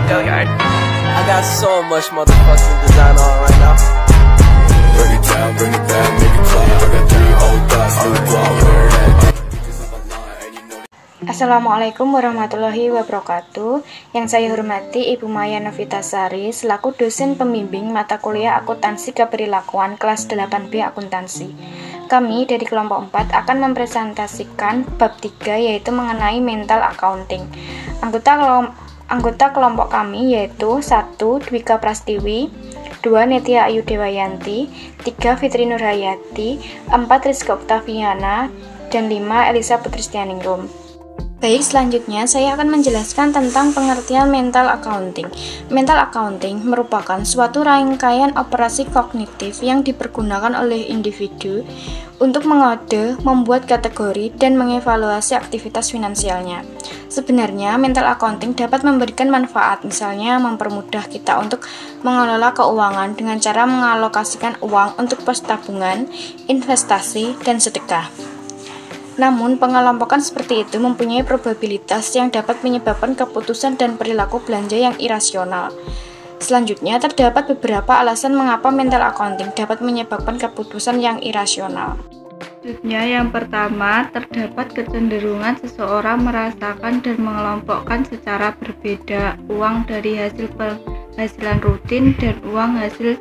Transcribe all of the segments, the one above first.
Go yard. I got so much motherfucking design on right now. Bring it down, make it clap. I got 3 old thoughts, new block, where that. Assalamualaikum warahmatullahi wabarakatuh. Yang saya hormati Ibu Maya Novitasari selaku dosen pembimbing mata kuliah akuntansi keperilakuan kelas 8B akuntansi. Kami dari kelompok 4 akan mempresentasikan bab 3 yaitu mengenai mental accounting. Anggota kelompok kami yaitu 1. Dwika Prastiwi, 2. Netia Ayu Dewayanti, 3. Fitri Nurhayati, 4. Rizka Oktaviana, dan 5. Elisa Putristianingrum. Baik, selanjutnya saya akan menjelaskan tentang pengertian mental accounting. Mental accounting merupakan suatu rangkaian operasi kognitif yang dipergunakan oleh individu untuk mengode, membuat kategori, dan mengevaluasi aktivitas finansialnya. Sebenarnya, mental accounting dapat memberikan manfaat, misalnya mempermudah kita untuk mengelola keuangan dengan cara mengalokasikan uang untuk pos tabungan, investasi, dan sedekah. Namun, pengelompokan seperti itu mempunyai probabilitas yang dapat menyebabkan keputusan dan perilaku belanja yang irasional. Selanjutnya, terdapat beberapa alasan mengapa mental accounting dapat menyebabkan keputusan yang irasional. Selanjutnya, yang pertama, terdapat kecenderungan seseorang merasakan dan mengelompokkan secara berbeda uang dari hasil penghasilan rutin dan uang hasil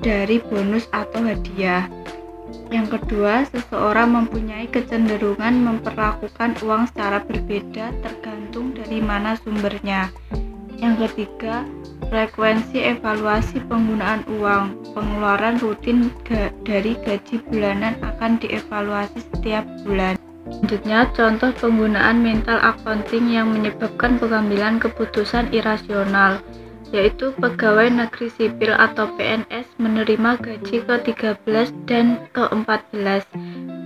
dari bonus atau hadiah. Yang kedua, seseorang mempunyai kecenderungan memperlakukan uang secara berbeda tergantung dari mana sumbernya. Yang ketiga, frekuensi evaluasi penggunaan uang. Pengeluaran rutin dari gaji bulanan akan dievaluasi setiap bulan. Selanjutnya, contoh penggunaan mental accounting yang menyebabkan pengambilan keputusan irasional, yaitu pegawai negeri sipil atau PNS menerima gaji ke-13 dan ke-14.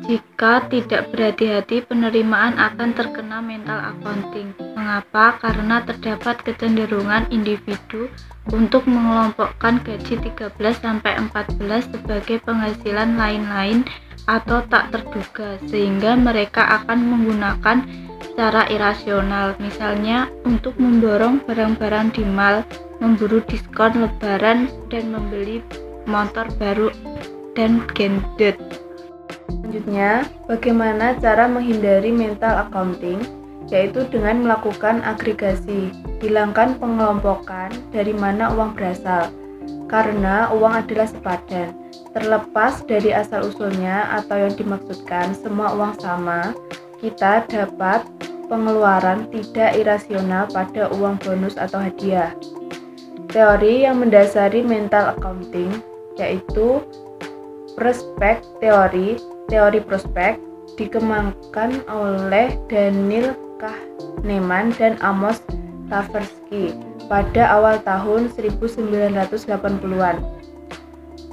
Jika tidak berhati-hati, penerimaan akan terkena mental accounting. Mengapa? Karena terdapat kecenderungan individu untuk mengelompokkan gaji 13-14 sebagai penghasilan lain-lain atau tak terduga, sehingga mereka akan menggunakan secara irasional, misalnya untuk memborong barang-barang di mall, memburu diskon lebaran, dan membeli motor baru dan gadget. Selanjutnya, bagaimana cara menghindari mental accounting? Yaitu dengan melakukan agregasi, hilangkan pengelompokan dari mana uang berasal, karena uang adalah sepadan. Terlepas dari asal-usulnya atau yang dimaksudkan, semua uang sama, kita dapat pengeluaran tidak irasional pada uang bonus atau hadiah. Teori yang mendasari mental accounting yaitu prospek teori prospek dikembangkan oleh Daniel Kahneman dan Amos Tversky pada awal tahun 1980-an,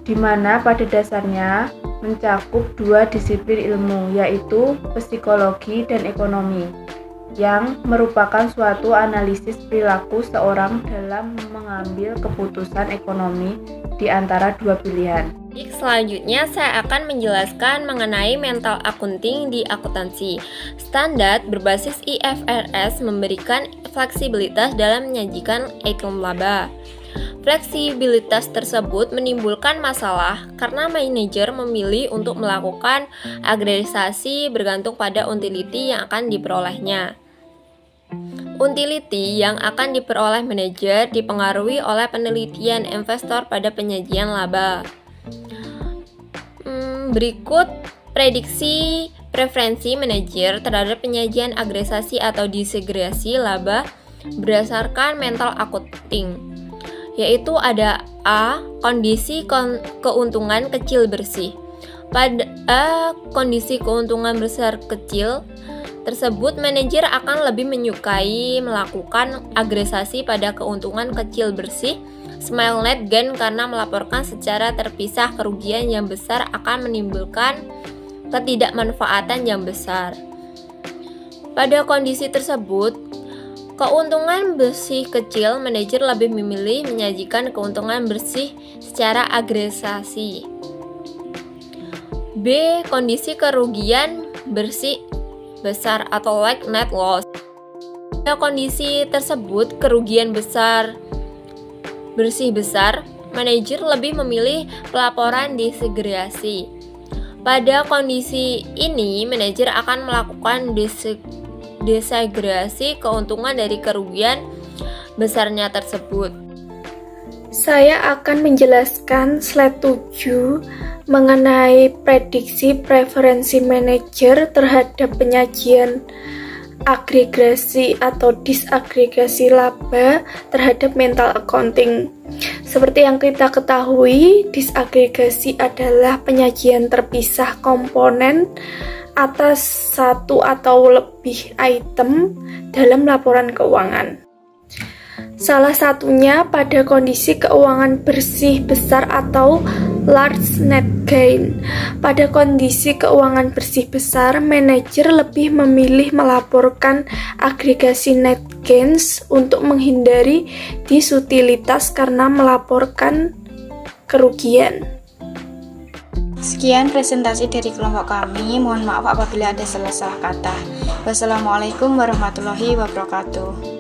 di mana pada dasarnya mencakup 2 disiplin ilmu, yaitu psikologi dan ekonomi, yang merupakan suatu analisis perilaku seorang dalam mengambil keputusan ekonomi di antara 2 pilihan. Selanjutnya saya akan menjelaskan mengenai mental accounting di akuntansi. Standar berbasis IFRS memberikan fleksibilitas dalam menyajikan item laba. Fleksibilitas tersebut menimbulkan masalah karena manajer memilih untuk melakukan agregasi bergantung pada utility yang akan diperolehnya. Utility yang akan diperoleh manajer dipengaruhi oleh penelitian investor pada penyajian laba. Berikut prediksi preferensi manajer terhadap penyajian agregasi atau disegregasi laba berdasarkan mental accounting, yaitu ada A. Kondisi keuntungan kecil bersih. Pada kondisi keuntungan besar kecil tersebut, manajer akan lebih menyukai melakukan agregasi pada keuntungan kecil bersih small net gain karena melaporkan secara terpisah kerugian yang besar akan menimbulkan ketidakmanfaatan yang besar. Pada kondisi tersebut, keuntungan bersih kecil, manajer lebih memilih menyajikan keuntungan bersih secara agregasi. B. Kondisi kerugian bersih besar atau like net loss. Pada kondisi tersebut, kerugian bersih besar, manajer lebih memilih pelaporan disegregasi. Pada kondisi ini, manajer akan melakukan desegregasi keuntungan dari kerugian besarnya tersebut. Saya akan menjelaskan slide 7 mengenai prediksi preferensi manajer terhadap penyajian agregasi atau disagregasi laba terhadap mental accounting. Seperti yang kita ketahui, disagregasi adalah penyajian terpisah komponen atas satu atau lebih item dalam laporan keuangan. Salah satunya pada kondisi keuangan bersih besar atau large net gain. Pada kondisi keuangan bersih besar, manajer lebih memilih melaporkan agregasi net gains untuk menghindari disutilitas karena melaporkan kerugian. Sekian presentasi dari kelompok kami. Mohon maaf apabila ada salah kata. Wassalamualaikum warahmatullahi wabarakatuh.